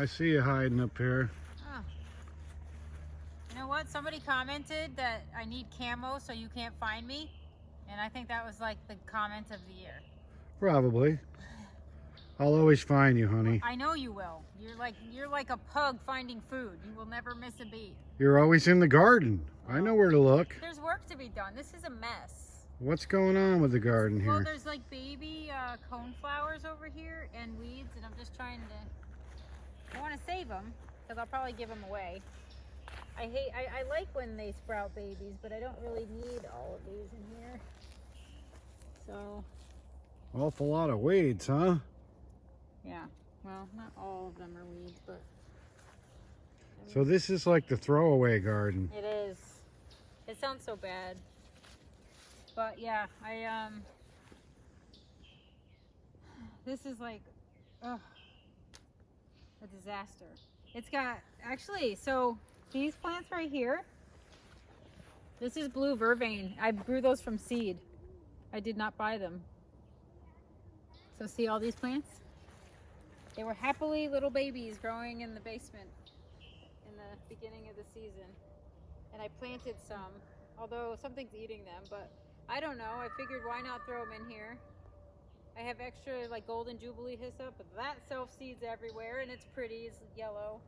I see you hiding up here. Oh. You know what? Somebody commented that I need camo so you can't find me. And I think that was like the comment of the year. Probably. I'll always find you, honey. I know you will. You're like a pug finding food. You will never miss a beat. You're always in the garden. I know where to look. There's work to be done. This is a mess. What's going on with the garden here? Well, there's like baby coneflowers over here and weeds, and I'm just trying to... I want to save them because I'll probably give them away. I like when they sprout babies, but I don't really need all of these in here. So... Awful lot of weeds, huh? Yeah. Well, not all of them are weeds, but... So this is like the throwaway garden. It is. It sounds so bad. But yeah, this is like, ugh, a disaster. It's got, actually, so these plants right here, this is blue vervain. I grew those from seed. I did not buy them. So see all these plants? They were happily little babies growing in the basement in the beginning of the season. And I planted some, although something's eating them, but I don't know. I figured why not throw them in here? I have extra like golden jubilee hyssop, but that self-seeds everywhere and it's pretty, it's yellow.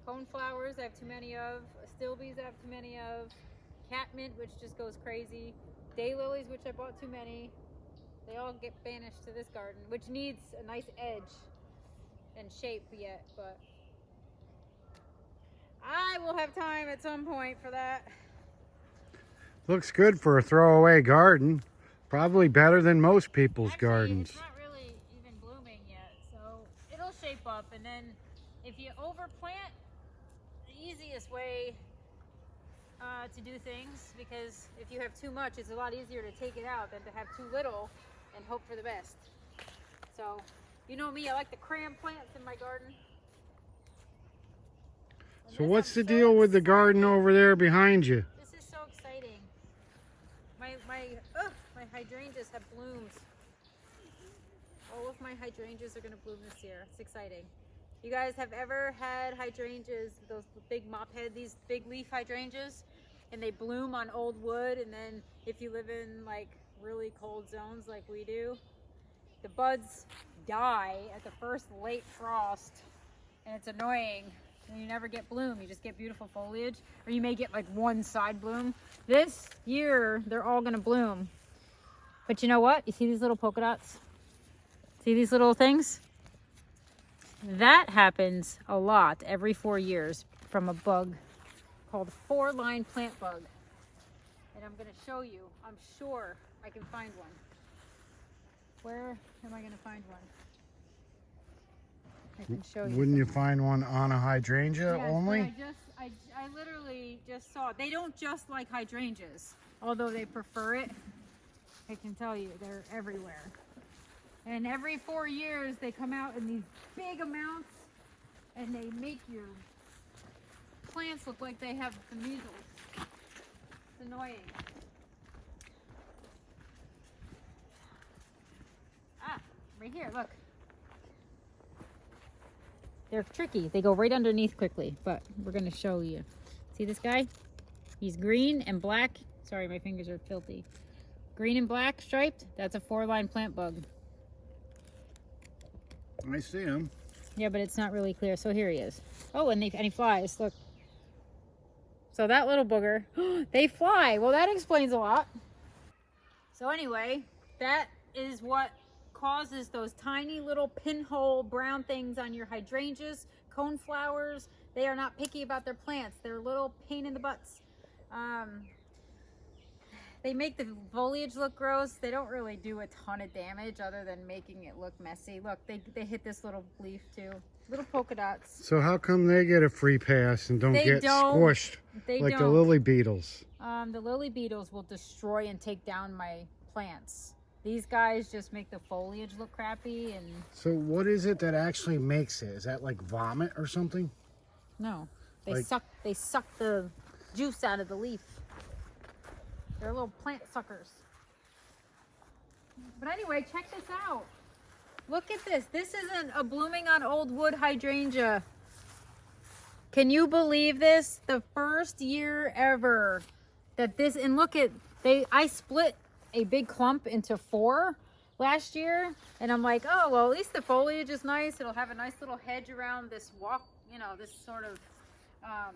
Coneflowers I have too many of. Astilbes I have too many of. Catmint, which just goes crazy. Daylilies, which I bought too many. They all get banished to this garden, which needs a nice edge and shape yet, but I will have time at some point for that. Looks good for a throwaway garden. Probably better than most people's gardens. It's not really even blooming yet, so it'll shape up. And then if you overplant, the easiest way to do things, because if you have too much, it's a lot easier to take it out than to have too little and hope for the best. So, you know me, I like to cram plants in my garden. So what's the deal with the garden over there behind you? This is so exciting. My hydrangeas have bloomed. All of my hydrangeas are going to bloom this year. It's exciting. You guys have ever had hydrangeas, those big mop head, these big leaf hydrangeas, and they bloom on old wood, and then if you live in like really cold zones like we do, the buds die at the first late frost, and it's annoying. And you never get bloom, you just get beautiful foliage, or you may get like one side bloom. This year, they're all gonna bloom. But you know what? You see these little polka dots? See these little things? That happens a lot every 4 years from a bug called 4-line plant bug. And I'm gonna show you, I'm sure I can find one. Where am I gonna find one? I can show you. Wouldn't you find one on a hydrangea only? I literally just saw it. They don't just like hydrangeas, although they prefer it. I can tell you, they're everywhere. And every 4 years, they come out in these big amounts, and they make your plants look like they have the measles. It's annoying. Ah, right here, look. They're tricky. They go right underneath quickly, but we're going to show you. See this guy? He's green and black. Sorry, my fingers are filthy. Green and black striped. That's a 4-line plant bug. I see him. Yeah, but it's not really clear. So here he is. Oh, and he flies. Look. So that little booger, they fly. Well, that explains a lot. So anyway, that is what causes those tiny little pinhole brown things on your hydrangeas, coneflowers. They are not picky about their plants. They're a little pain in the butts. They make the foliage look gross. They don't really do a ton of damage other than making it look messy. Look, they hit this little leaf too. Little polka dots. So how come they get a free pass and don't get squished like the lily beetles? The lily beetles will destroy and take down my plants. These guys just make the foliage look crappy. And so what is it that actually makes it? Is that like vomit or something? No, they suck the juice out of the leaf. They're little plant suckers. But anyway, check this out. Look at this. This isn't a blooming on old wood hydrangea. Can you believe this? The first year ever that this, and look at, I split a big clump into 4 last year, and I'm like, oh, well, at least the foliage is nice. It'll have a nice little hedge around this walk, you know, this sort of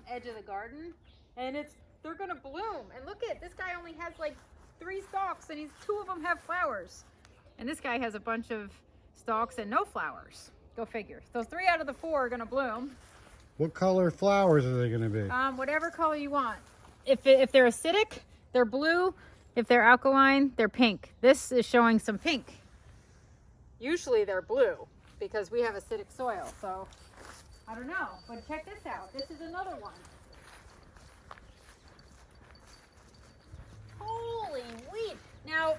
edge of the garden, and they're gonna bloom. And look at, this guy only has like 3 stalks, and 2 of them have flowers. And this guy has a bunch of stalks and no flowers. Go figure. So 3 out of the 4 are gonna bloom. What color flowers are they going to be? Whatever color you want. If they're acidic, they're blue. If they're alkaline, they're pink. This is showing some pink. Usually they're blue because we have acidic soil. So I don't know, but check this out. This is another one. Holy weed. Now,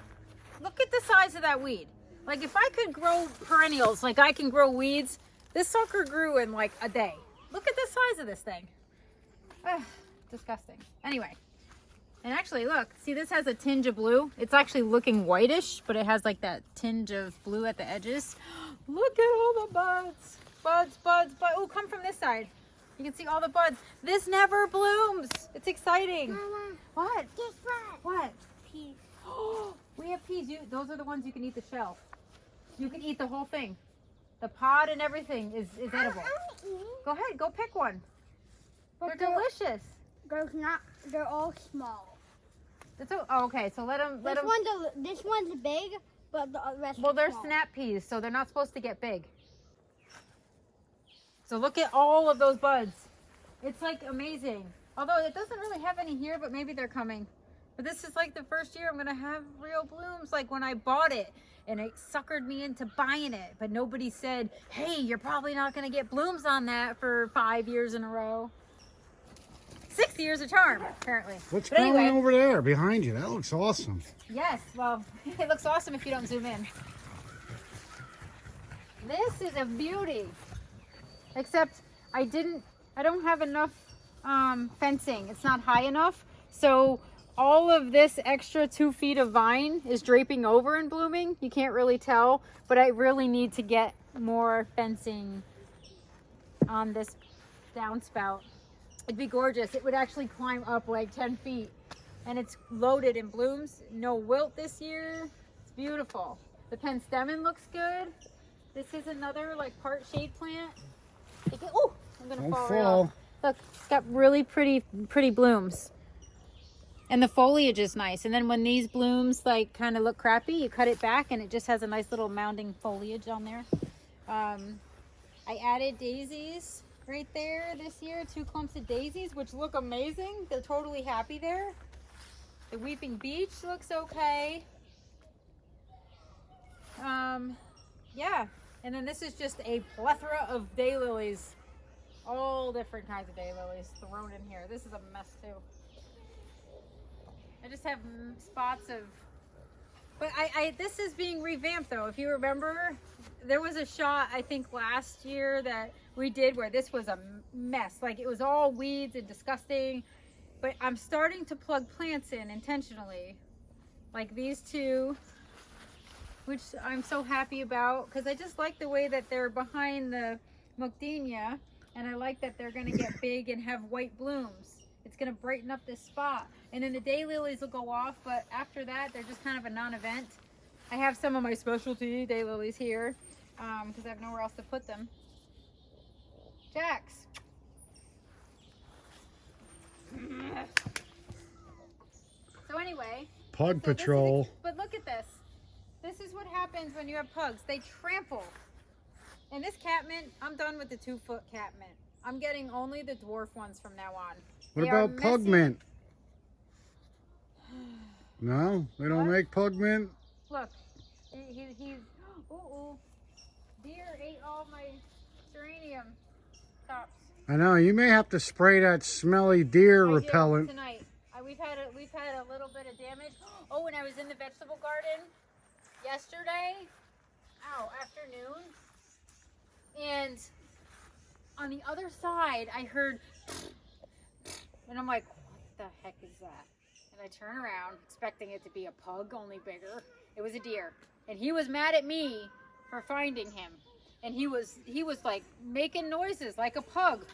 look at the size of that weed. Like if I could grow perennials, like I can grow weeds, this sucker grew in like a day. Look at the size of this thing. Ugh, disgusting. Anyway, and actually look, see this has a tinge of blue. It's actually looking whitish, but it has like that tinge of blue at the edges. Look at all the buds. Buds, buds, buds. Oh, come from this side. You can see all the buds. This never blooms. It's exciting. Mama, What? guess what? What? Peas. We have peas. Those are the ones you can eat the shell. You can eat the whole thing. The pod and everything is edible. Go ahead, go pick one. But They're delicious. They're all small. Okay, so let them. This one's big, but the rest. Well, they're small. snap peas, so they're not supposed to get big. So look at all of those buds. It's like amazing. Although it doesn't really have any here, but maybe they're coming. But this is like the first year I'm gonna have real blooms, like when I bought it. And it suckered me into buying it. But nobody said, hey, you're probably not going to get blooms on that for 5 years in a row. 6 years a charm, apparently. What's But growing anyway, over there behind you? That looks awesome. yes, well, it looks awesome if you don't zoom in. This is a beauty. Except I don't have enough fencing. It's not high enough. So all of this extra 2 feet of vine is draping over and blooming. You can't really tell, but I really need to get more fencing on this downspout. It'd be gorgeous. It would actually climb up like 10 feet, and it's loaded in blooms. No wilt this year. It's beautiful. The penstemon looks good. This is another like part shade plant. Oh, I'm gonna Don't fall right fall. off. Look, it's got really pretty blooms. And the foliage is nice. And then when these blooms like kind of look crappy, you cut it back and it just has a nice little mounding foliage on there. I added daisies right there this year, 2 clumps of daisies, which look amazing. They're totally happy there. The weeping beech looks okay. Yeah. And then this is just a plethora of daylilies. All different kinds of daylilies thrown in here. This is a mess too. I just have spots of, but this is being revamped though. If you remember, there was a shot I think last year that we did where this was a mess. Like it was all weeds and disgusting, but I'm starting to plug plants in intentionally. Like these 2, which I'm so happy about because I just like the way that they're behind the Mocdinia, and I like that they're gonna get big and have white blooms. It's going to brighten up this spot. And then the daylilies will go off, but after that, they're just kind of a non-event. I have some of my specialty daylilies here because I have nowhere else to put them. Jax. So anyway. Pug patrol. But look at this. This is what happens when you have pugs. They trample. And this catmint, I'm done with the 2-foot catmint. I'm getting only the dwarf ones from now on. What about pug mint? No, they don't make pug mint. Look, he's. Ooh, deer ate all my geranium tops. I know, you may have to spray that smelly deer repellent. Tonight. We've had a little bit of damage. Oh, and I was in the vegetable garden yesterday. Afternoon. And on the other side, I heard, and I'm like, what the heck is that? And I turn around, expecting it to be a pug, only bigger. It was a deer. And he was mad at me for finding him. And he was like making noises like a pug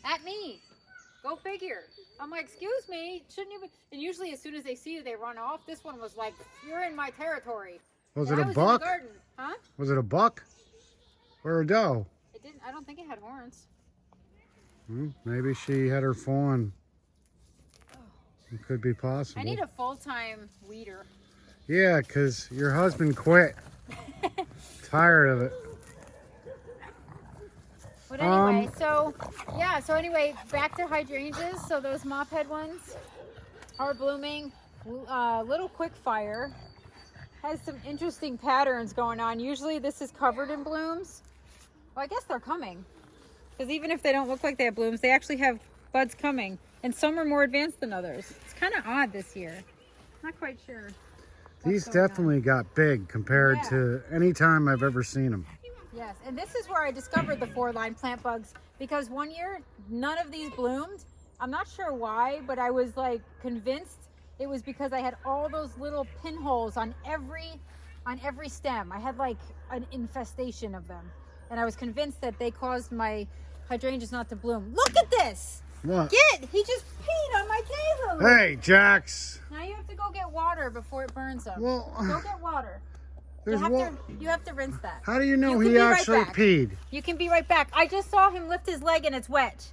at me. Go figure. I'm like, excuse me, shouldn't you be? And usually as soon as they see you, they run off. This one was like, you're in my territory. Was And it I a was in the buck? garden. Huh? Was it a buck or a doe? It didn't. I don't think it had horns. Maybe she had her fawn. It could be possible. I need a full-time weeder. Yeah, because your husband quit. Tired of it. But anyway, so anyway, back to hydrangeas. So those mop head ones are blooming. Little quick fire has some interesting patterns going on. Usually this is covered in blooms. Well, I guess they're coming. Because even if they don't look like they have blooms, they actually have buds coming. And some are more advanced than others. It's kind of odd this year. Not quite sure. These definitely got big compared to any time I've ever seen them. Yes, and this is where I discovered the 4-line plant bugs, because one year none of these bloomed. I'm not sure why, but I was like convinced it was because I had all those little pinholes on every stem. I had like an infestation of them, and I was convinced that they caused my hydrangeas not to bloom. Look at this! What? He just peed on my table. Hey, Jax. Now you have to go get water before it burns them. Well, go get water. there's You have to rinse that. How do you know You he can be right actually back. peed? You can be right back. I just saw him lift his leg and it's wet.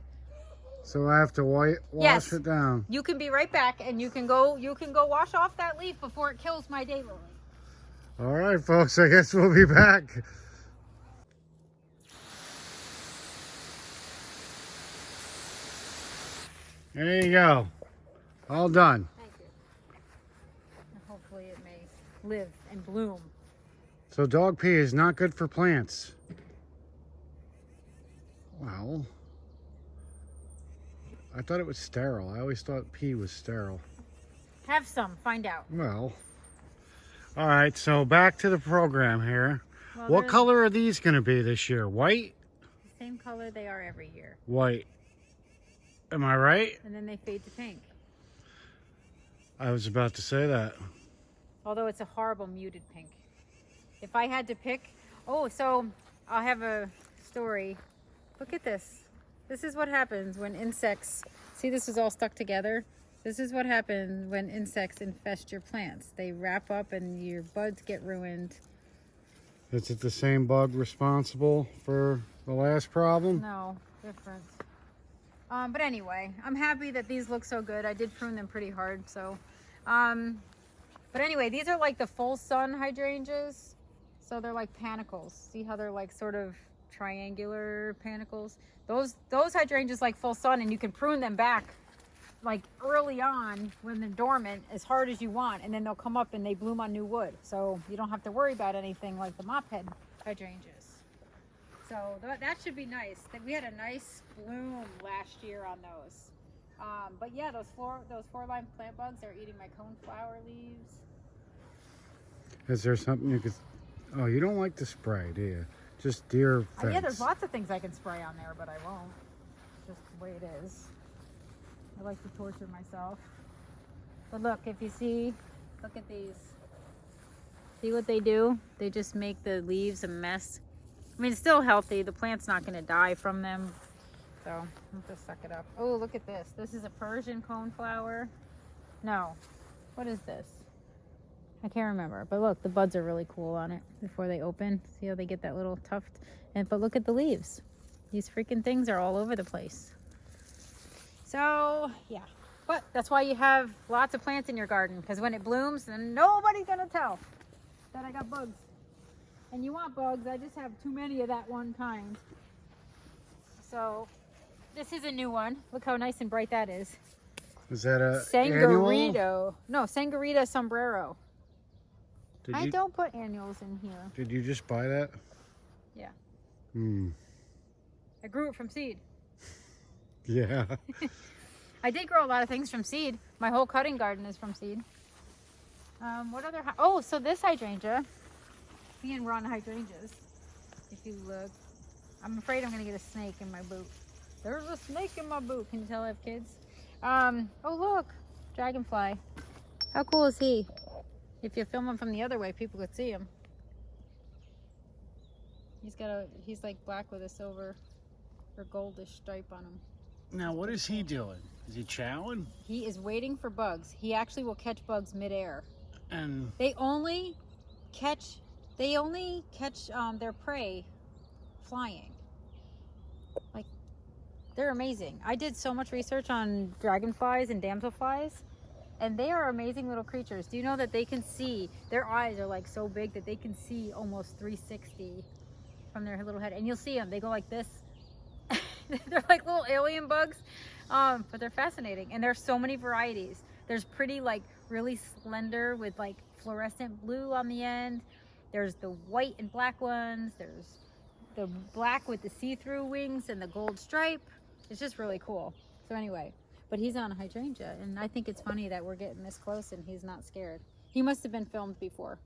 So I have to wash it down. You can be right back, and you can go wash off that leaf before it kills my daylily. All right, folks. I guess we'll be back. There you go. All done. Thank you. And hopefully it may live and bloom. So dog pee is not good for plants. Well, I thought it was sterile. I always thought pee was sterile. Have some. Find out. Well, all right. So back to the program here. Well, What they're color are these going to be this year? White? the same color they are every year. White. Am I right? And then they fade to pink. I was about to say that. Although it's a horrible muted pink. If I had to pick... Oh, so I'll have a story. Look at this. This is what happens when insects... See, this is all stuck together. This is what happens when insects infest your plants. They wrap up and your buds get ruined. Is it the same bug responsible for the last problem? No, different. But anyway, I'm happy that these look so good. I did prune them pretty hard, so... but anyway, these are like the full sun hydrangeas. So they're like panicles. See how they're like sort of triangular panicles? Those hydrangeas like full sun, and you can prune them back like early on when they're dormant as hard as you want, and then they'll come up and they bloom on new wood. So you don't have to worry about anything like the mop head hydrangeas. So that should be nice. We had a nice bloom last year on those. But yeah, those 4-line plant bugs are eating my coneflower leaves. Is there something you could... Oh, you don't like to spray, do you? Just deer fence. Yeah, there's lots of things I can spray on there, but I won't. Just the way it is. I like to torture myself. But look, if you see, look at these. See what they do? They just make the leaves a mess. I mean, it's still healthy. The plant's not going to die from them. So, I'll just suck it up. Oh, look at this. This is a Persian coneflower. No. What is this? I can't remember. But look, the buds are really cool on it before they open. See how they get that little tuft? But look at the leaves. These freaking things are all over the place. So, yeah. But that's why you have lots of plants in your garden. Because when it blooms, then nobody's going to tell that I got bugs. And you want bugs. I just have too many of that one kind. So, this is a new one. Look how nice and bright that is. Is that a Sangarito. annual? No, Sangarita sombrero. Did I you, don't put annuals in here. Did you just buy that? Yeah. I grew it from seed. Yeah. I did grow a lot of things from seed. My whole cutting garden is from seed. What other... Oh, so this hydrangea, being run hydrangeas, if you look, I'm afraid I'm going to get a snake in my boot. There's a snake in my boot. Can you tell I have kids? Oh, look. Dragonfly. How cool is he? If you film him from the other way, people could see him. He's like black with a silver or goldish stripe on him. Now, what is he doing? Is he chowing? He is waiting for bugs. He actually will catch bugs midair. And They only catch their prey flying. Like, they're amazing. I did so much research on dragonflies and damselflies, and they are amazing little creatures. Do you know that they can see, their eyes are like so big that they can see almost 360 from their little head, and you'll see them, they go like this. They're like little alien bugs, but they're fascinating, and there's so many varieties. There's pretty, like, really slender with like fluorescent blue on the end. There's the white and black ones. There's the black with the see-through wings and the gold stripe. It's just really cool. So anyway, but he's on a hydrangea, and I think it's funny that we're getting this close and he's not scared. He must have been filmed before.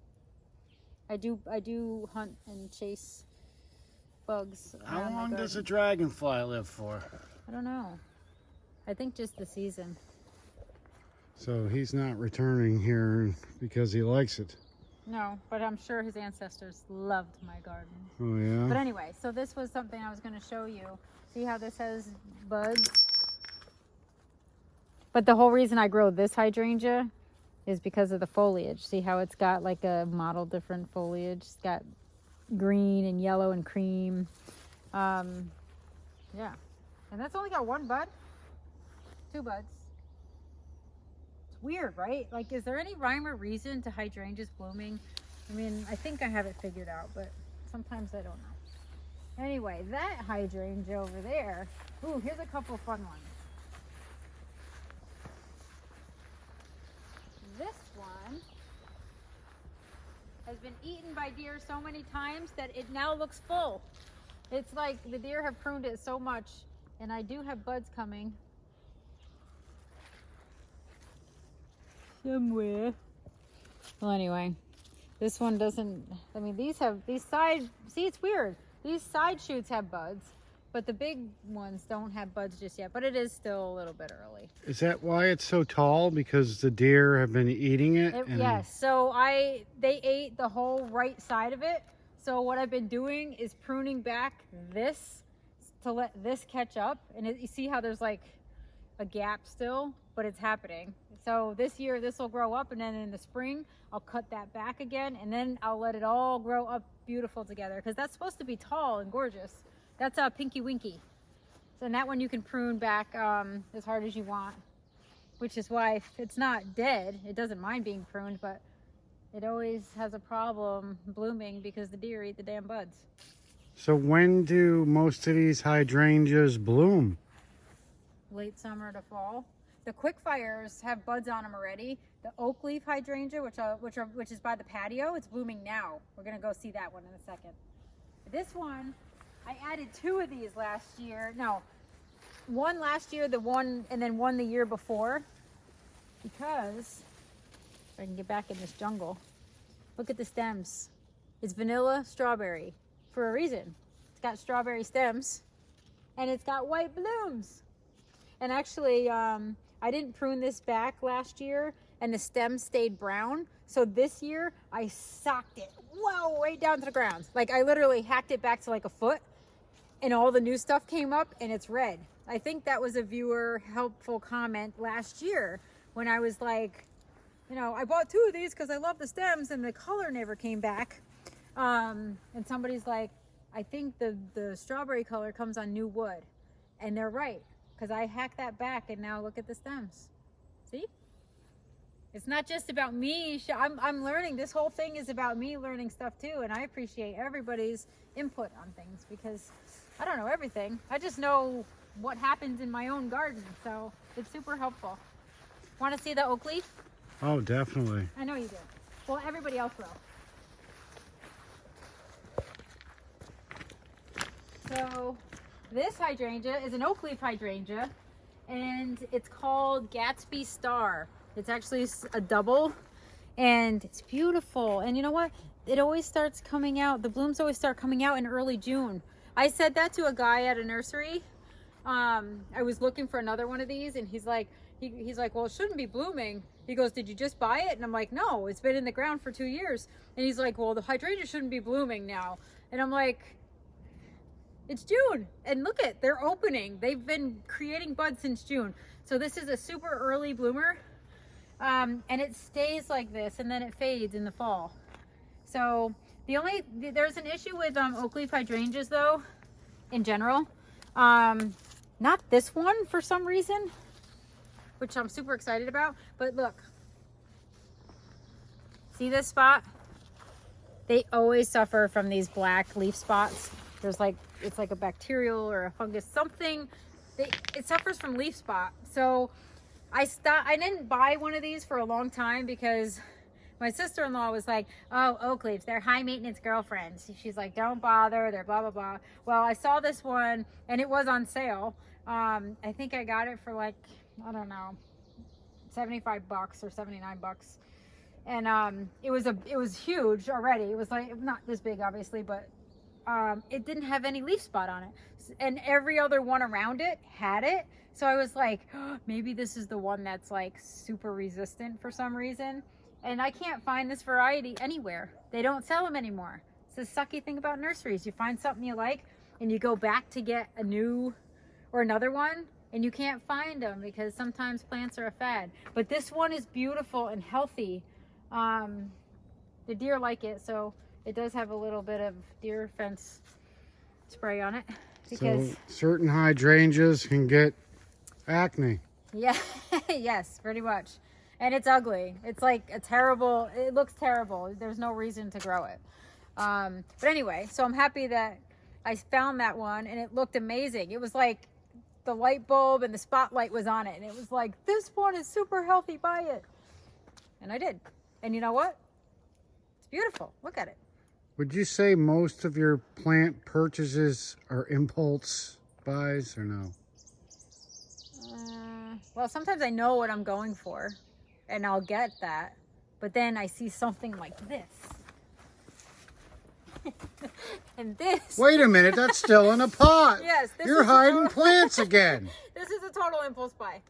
I do hunt and chase bugs. how long does a dragonfly live for? I don't know. I think just the season. So he's not returning here because he likes it. No, but I'm sure his ancestors loved my garden. Oh, yeah? But anyway, so this was something I was going to show you. See how this has buds? But the whole reason I grow this hydrangea is because of the foliage. See how it's got like a model different foliage? It's got green and yellow and cream. Yeah. And that's only got one bud. 2 buds. It's weird, right? Like, is there any rhyme or reason to hydrangeas blooming? I mean, I think I have it figured out, but sometimes I don't know. Anyway, that hydrangea over there. Ooh, here's a couple fun ones. This one has been eaten by deer so many times that it now looks full. It's like the deer have pruned it so much, and I do have buds coming somewhere. Well, anyway, this one doesn't, I mean, these side, see, it's weird. These side shoots have buds, but the big ones don't have buds just yet, but it is still a little bit early. Is that why it's so tall? Because the deer have been eating it? Yes, so they ate the whole right side of it. So what I've been doing is pruning back this to let this catch up. And you see how there's like a gap still, but it's happening. So this year this will grow up, and then in the spring I'll cut that back again, and then I'll let it all grow up beautiful together, because that's supposed to be tall and gorgeous. That's a Pinky Winky. So in that one you can prune back as hard as you want, which is why it's not dead. It doesn't mind being pruned, but it always has a problem blooming because the deer eat the damn buds. So when do most of these hydrangeas bloom? Late summer to fall. The quickfires have buds on them already. The Oakleaf hydrangea, which is by the patio, it's blooming now. We're gonna go see that one in a second. This one, I added 2 of these last year. No, one last year, and then one the year before, because if I can get back in this jungle. Look at the stems. It's vanilla strawberry for a reason. It's got strawberry stems, and it's got white blooms. And actually, I didn't prune this back last year, and the stem stayed brown. So this year, I socked it way down to the ground. Like, I literally hacked it back to like a foot, and all the new stuff came up, and it's red. I think that was a viewer helpful comment last year when I was like, you know, I bought 2 of these because I love the stems, and the color never came back. And somebody's like, I think the strawberry color comes on new wood. And they're right, because I hacked that back, and now look at the stems. See? It's not just about me. I'm learning. This whole thing is about me learning stuff too, and I appreciate everybody's input on things, because I don't know everything. I just know what happens in my own garden, so it's super helpful. Want to see the Oakleaf? Oh, definitely. I know you do. Well, everybody else will. So this hydrangea is an Oakleaf hydrangea, and it's called Gatsby Star. It's actually a double, and it's beautiful. And you know what? It always starts coming out. The blooms always start coming out in early June. I said that to a guy at a nursery. I was looking for another one of these, and he's like, well, it shouldn't be blooming. He goes, did you just buy it? And I'm like, no, it's been in the ground for 2 years. And he's like, well, the hydrangea shouldn't be blooming now. And I'm like, It's June, and look at, they're opening. They've been creating buds since June. So this is a super early bloomer, and it stays like this, and then it fades in the fall. So there's an issue with Oakleaf hydrangeas though, in general. Not this one for some reason, which I'm super excited about. But look, see this spot? They always suffer from these black leaf spots. There's like, it's like a bacterial or a fungus, something. It suffers from leaf spot. So I didn't buy one of these for a long time because my sister-in-law was like, oh, Oakleafs, they're high maintenance girlfriends. She's like, don't bother, they're blah, blah, blah. Well, I saw this one and it was on sale. I think I got it for like, I don't know, 75 bucks or 79 bucks. And it was huge already. It was like, not this big obviously, but it didn't have any leaf spot on it. And every other one around it had it. So I was like, oh, maybe this is the one that's like super resistant for some reason. And I can't find this variety anywhere. They don't sell them anymore. It's the sucky thing about nurseries. You find something you like and you go back to get a new or another one and you can't find them because sometimes plants are a fad. But this one is beautiful and healthy. The deer like it, so it does have a little bit of deer fence spray on it. Because so certain hydrangeas can get acne. Yeah, yes, pretty much. And it's ugly. It's like a terrible, it looks terrible. There's no reason to grow it. But anyway, so I'm happy that I found that one and it looked amazing. It was like the light bulb and the spotlight was on it. And it was like, this one is super healthy, buy it. And I did. And you know what? It's beautiful. Look at it. Would you say most of your plant purchases are impulse buys or no? Well, sometimes I know what I'm going for and I'll get that. But then I see something like this. And this. Wait a minute, that's still in a pot. Yes. You're hiding plants again. This is a total impulse buy.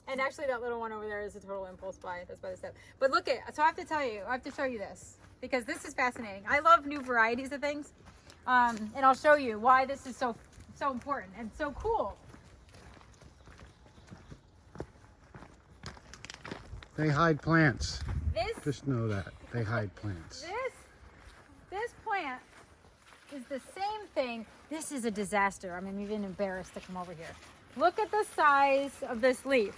And actually that little one over there is a total impulse buy. That's by the step. But look at, so I have to tell you, I have to show you this because this is fascinating. I love new varieties of things. And I'll show you why this is so important and so cool. They hide plants. This, Just know that. They hide plants. this plant is the same thing. This is a disaster. I'm even embarrassed to come over here. Look at the size of this leaf,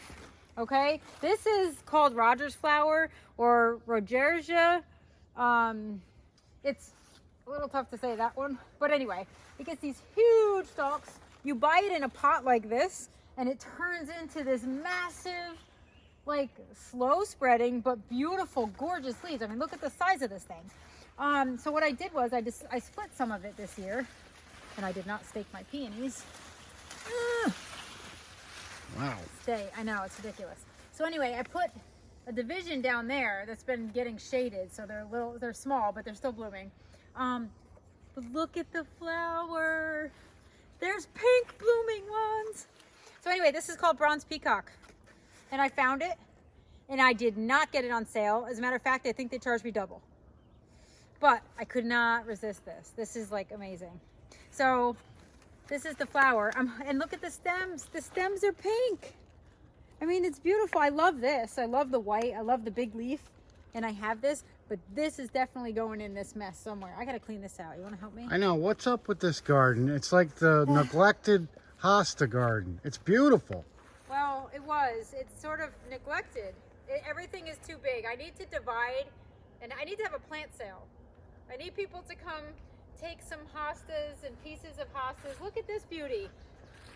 okay? This is called Rodger's flower or Rodgersia. It's a little tough to say that one, but anyway, it gets these huge stalks. You buy it in a pot like this, and it turns into this massive, like slow spreading, but beautiful, gorgeous leaves. I mean, look at the size of this thing. So what I did was I split some of it this year, and I did not stake my peonies. Wow. I know, it's ridiculous. So anyway, I put a division down there that's been getting shaded, so they're small, but they're still blooming. But look at the flower. There's pink blooming ones. So anyway, this is called Bronze Peacock. And I found it, and I did not get it on sale. As a matter of fact, I think they charged me double. But I could not resist this. This is like amazing. So this is the flower. And look at the stems. The stems are pink. I mean, it's beautiful. I love this. I love the white. I love the big leaf. And I have this, but this is definitely going in this mess somewhere. I got to clean this out. You want to help me? I know. What's up with this garden? It's like the neglected Hosta garden. It's beautiful. Well, it's sort of neglected. Everything is too big. I need to divide, and I need to have a plant sale. I need people to come take some hostas and pieces of hostas. Look at this beauty.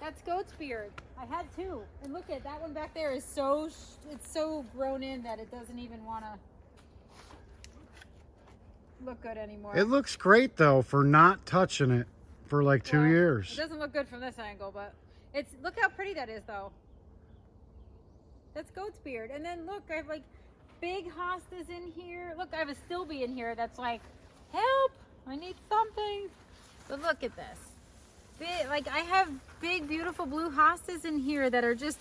That's goat's beard. I had two. And look at that one back there is it's so grown in that it doesn't even want to look good anymore. It looks great though for not touching it for like 2 years. It doesn't look good from this angle, but look how pretty that is though. That's goat's beard. And then look, I have like big hostas in here. Look, I have a stilby in here that's like, help, I need something. But look at this. Like I have big, beautiful blue hostas in here that are just,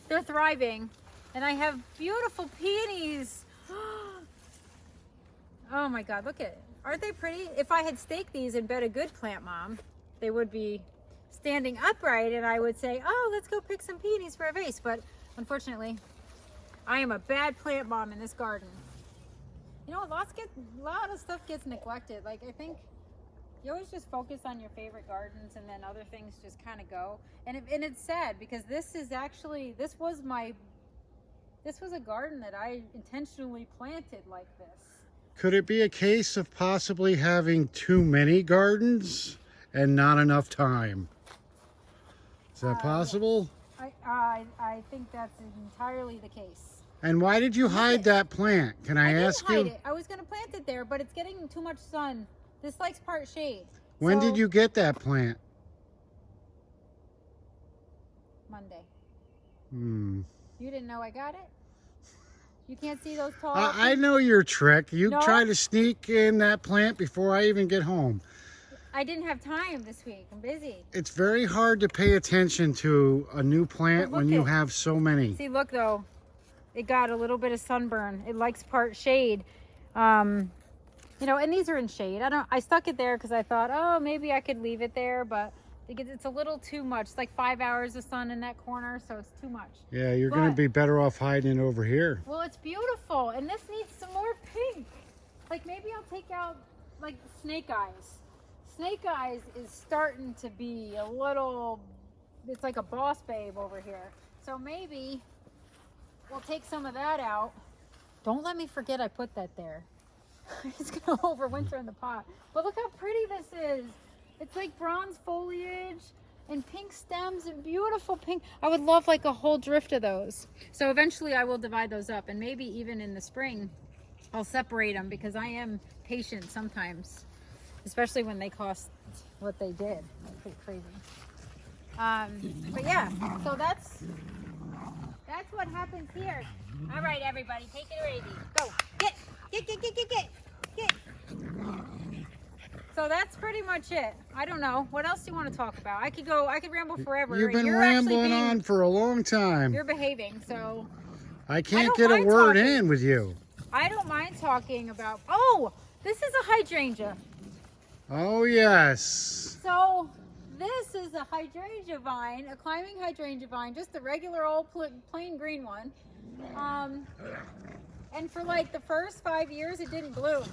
they're thriving. And I have beautiful peonies. Oh my God, look at it. Aren't they pretty? If I had staked these and been a good plant mom, they would be standing upright and I would say, oh, let's go pick some peonies for a vase. But unfortunately, I am a bad plant mom in this garden. You know, a lot of stuff gets neglected. Like, I think you always just focus on your favorite gardens and then other things just kind of go. And it's sad because this was a garden that I intentionally planted like this. Could it be a case of possibly having too many gardens and not enough time? Is that possible? I think that's entirely the case. And why did you hide that plant? Can I ask you? I didn't hide it. I was going to plant it there, but it's getting too much sun. This likes part shade. When So, did you get that plant? Monday. Hmm. You didn't know I got it? You can't see those tall... I know your trick. You No? try to sneak in that plant before I even get home. I didn't have time this week. I'm busy. It's very hard to pay attention to a new plant But when look you it. have so many. See, look though. It got a little bit of sunburn. It likes part shade. You know, and these are in shade. I stuck it there because I thought, oh, maybe I could leave it there, but it's a little too much. It's like 5 hours of sun in that corner, so it's too much. Yeah, you're going to But- be better off hiding it over here. Well, it's beautiful, and this needs some more pink. Like, maybe I'll take out, like, snake eyes. Snake eyes is starting to be a little, it's like a boss babe over here. So maybe we'll take some of that out. Don't let me forget I put that there. It's gonna overwinter in the pot. But look how pretty this is. It's like bronze foliage and pink stems and beautiful pink. I would love like a whole drift of those. So eventually I will divide those up, and maybe even in the spring I'll separate them because I am patient sometimes, especially when they cost what they did. That's pretty crazy. But yeah, so that's what happens here. All right, everybody, take it easy. Go. Get. So that's pretty much it. I don't know. What else do you want to talk about? I could ramble forever. You've been You're actually rambling on for a long time. You're behaving, so I can't don't get a mind word talking. in with you. I don't mind talking about, oh, this is a hydrangea. Oh, yes. So this is a hydrangea vine, a climbing hydrangea vine, just a regular old plain green one. And for like the first 5 years, it didn't bloom.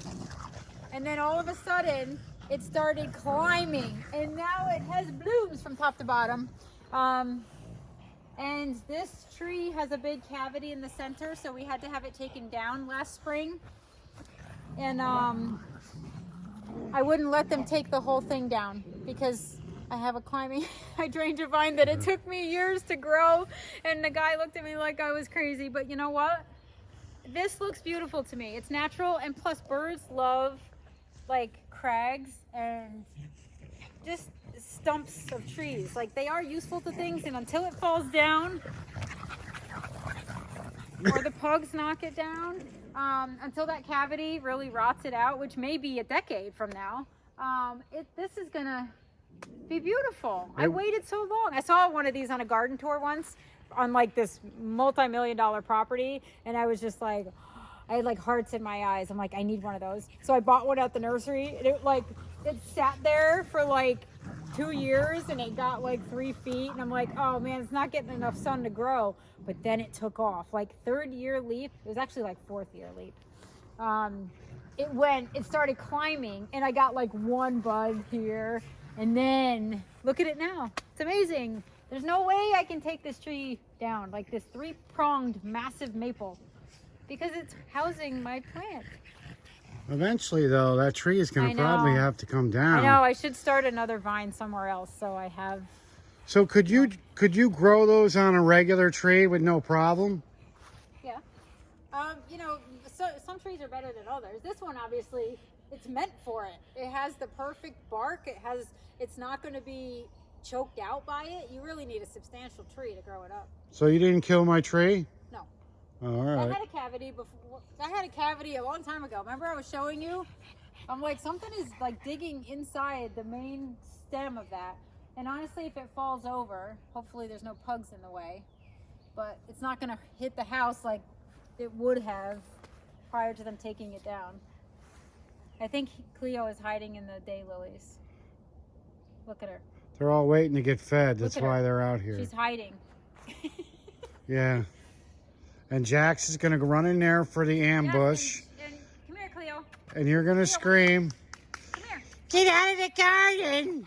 And then all of a sudden, it started climbing, and now it has blooms from top to bottom. And this tree has a big cavity in the center, so we had to have it taken down last spring. And I wouldn't let them take the whole thing down because I have a climbing hydrangea vine that it took me years to grow, and the guy looked at me like I was crazy. But you know what? This looks beautiful to me. It's natural, and plus birds love like crags and just stumps of trees. Like, they are useful to things, and until it falls down or the pugs knock it down, until that cavity really rots it out, which may be a decade from now, this is gonna be beautiful. I waited so long. I saw one of these on a garden tour once on like this multi-million-dollar property, and I was just like, I had like hearts in my eyes. I'm like, I need one of those. So I bought one at the nursery, and it sat there for like 2 years, and it got like 3 feet, and I'm like, oh man, it's not getting enough sun to grow. But then it took off. Like 3rd year leaf, it was actually like 4th year leaf. It started climbing, and I got like 1 bud here, and then look at it now. It's amazing. There's no way I can take this tree down, like this 3-pronged massive maple, because it's housing my plant. Eventually, though, that tree is going I to know. probably have to come down. I know, I should start another vine somewhere else, so I have. So could you grow those on a regular tree with no problem? Yeah. You know, so some trees are better than others. This one, obviously, it's meant for it. It has the perfect bark. It's not going to be choked out by it. You really need a substantial tree to grow it up. So you didn't kill my tree? No. All I right. had a cavity before. I had a cavity a long time ago. Remember I was showing you? I'm like, something is like digging inside the main stem of that. And honestly, if it falls over, hopefully there's no pugs in the way, but it's not going to hit the house like it would have prior to them taking it down. I think Cleo is hiding in the daylilies. Look at her. They're all waiting to get fed. That's Look at why her. they're out here. She's hiding. Yeah. And Jax is going to run in there for the ambush. Yes, and come here, Cleo. And you're going to scream, Come here. "Get out of the garden!"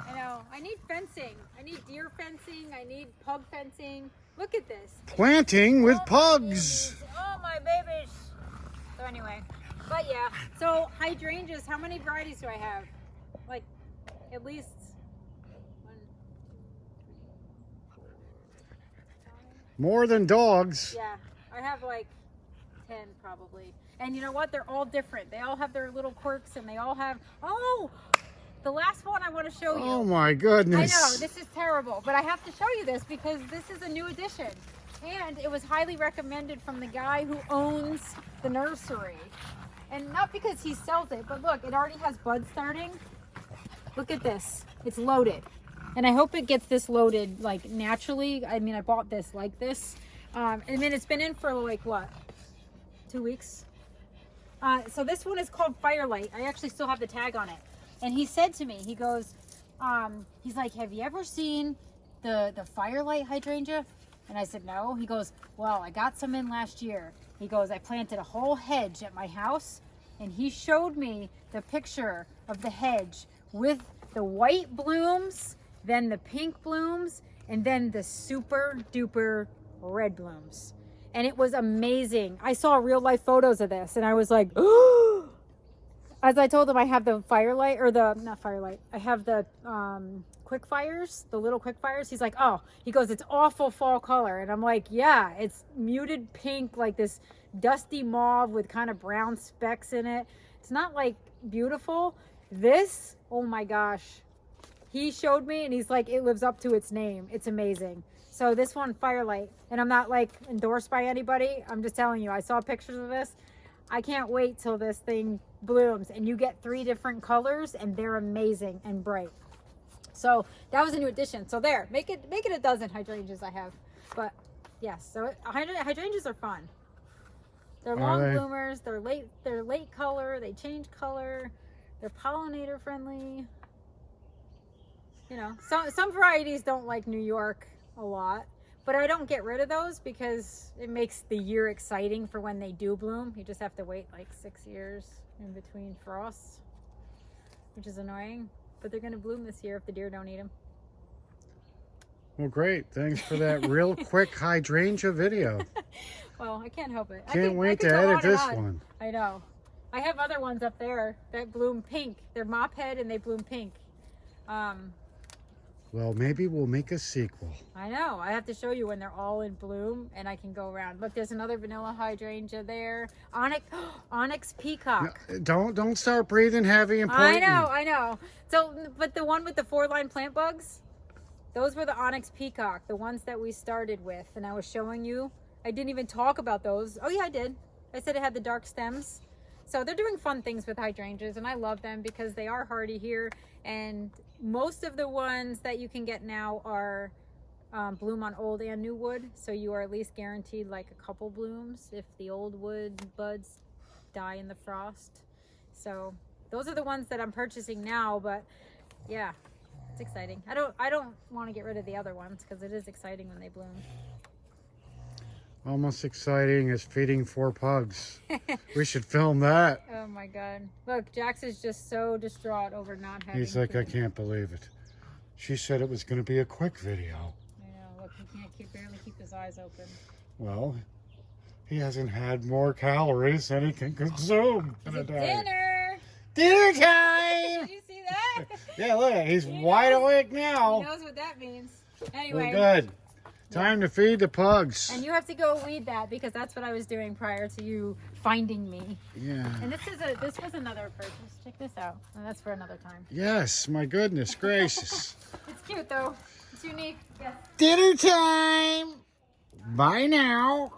I know. I need fencing. I need deer fencing. I need pug fencing. Look at this. Planting with Oh, my pugs. babies. Oh, my babies. So anyway, but yeah. So hydrangeas, how many varieties do I have? Like, at least 1, 3, 4, 5. More than dogs. Yeah, I have like 10 probably. And you know what? They're all different. They all have their little quirks, and they all have. Oh, the last one I want to show you. Oh my goodness. I know, this is terrible, but I have to show you this because this is a new addition. And it was highly recommended from the guy who owns the nursery. And not because he sells it, but look, it already has buds starting. Look at this. It's loaded. And I hope it gets this loaded like naturally. I mean, I bought this like this. And then it's been in for like what? 2 weeks? So this one is called Firelight. I actually still have the tag on it. And he said to me, he goes, he's like, have you ever seen the Firelight hydrangea? And I said, no. He goes, well, I got some in last year. He goes, I planted a whole hedge at my house. And he showed me the picture of the hedge with the white blooms, then the pink blooms, and then the super duper red blooms. And it was amazing. I saw real life photos of this and I was like, oh. As I told him, I have the Firelight, or not Firelight, I have the quick fires, the little quick fires. He's like, oh, he goes, it's awful fall color. And I'm like, yeah, it's muted pink, like this dusty mauve with kind of brown specks in it. It's not like beautiful. This, oh my gosh. He showed me and he's like, it lives up to its name. It's amazing. So this one, Firelight, and I'm not like endorsed by anybody. I'm just telling you, I saw pictures of this. I can't wait till this thing blooms and you get 3 different colors and they're amazing and bright. So that was a new addition. So there, make it a dozen hydrangeas I have. But yes, so hydrangeas are fun. They're long bloomers, they're late color, they change color, they're pollinator friendly. You know, some varieties don't like New York a lot. But I don't get rid of those because it makes the year exciting for when they do bloom. You just have to wait like 6 years in between frosts, which is annoying. But they're going to bloom this year if the deer don't eat them. Well, great. Thanks for that real quick hydrangea video. Well, I can't help it. Can't wait to edit this one. I know. I have other ones up there that bloom pink. They're mop head and they bloom pink. Well, maybe we'll make a sequel. I know. I have to show you when they're all in bloom and I can go around. Look, there's another vanilla hydrangea there. Onyx Peacock. No, don't start breathing heavy and pointing. I know. So, but the one with the 4-line plant bugs, those were the Onyx Peacock, the ones that we started with. And I was showing you. I didn't even talk about those. Oh yeah, I did. I said it had the dark stems. So they're doing fun things with hydrangeas and I love them because they are hardy here. And most of the ones that you can get now are bloom on old and new wood. So you are at least guaranteed like a couple blooms if the old wood buds die in the frost. So those are the ones that I'm purchasing now, but yeah, it's exciting. I don't want to get rid of the other ones because it is exciting when they bloom. Almost exciting as feeding 4 pugs. We should film that. Oh my God. Look, Jax is just so distraught over not having He's like, I food. can't believe it. She said it was going to be a quick video. I know. Look, he can't barely keep his eyes open. Well, he hasn't had more calories than he can consume in a day. Dinner! Dinner time! Did you see that? Yeah, look, he's wide awake now. He knows what that means. We're Anyway. good. Time to feed the pugs. And you have to go weed that because that's what I was doing prior to you finding me. Yeah. And this was another purchase. Check this out. And that's for another time. Yes, my goodness gracious. It's cute though. It's unique. Yes. Dinner time. Bye now.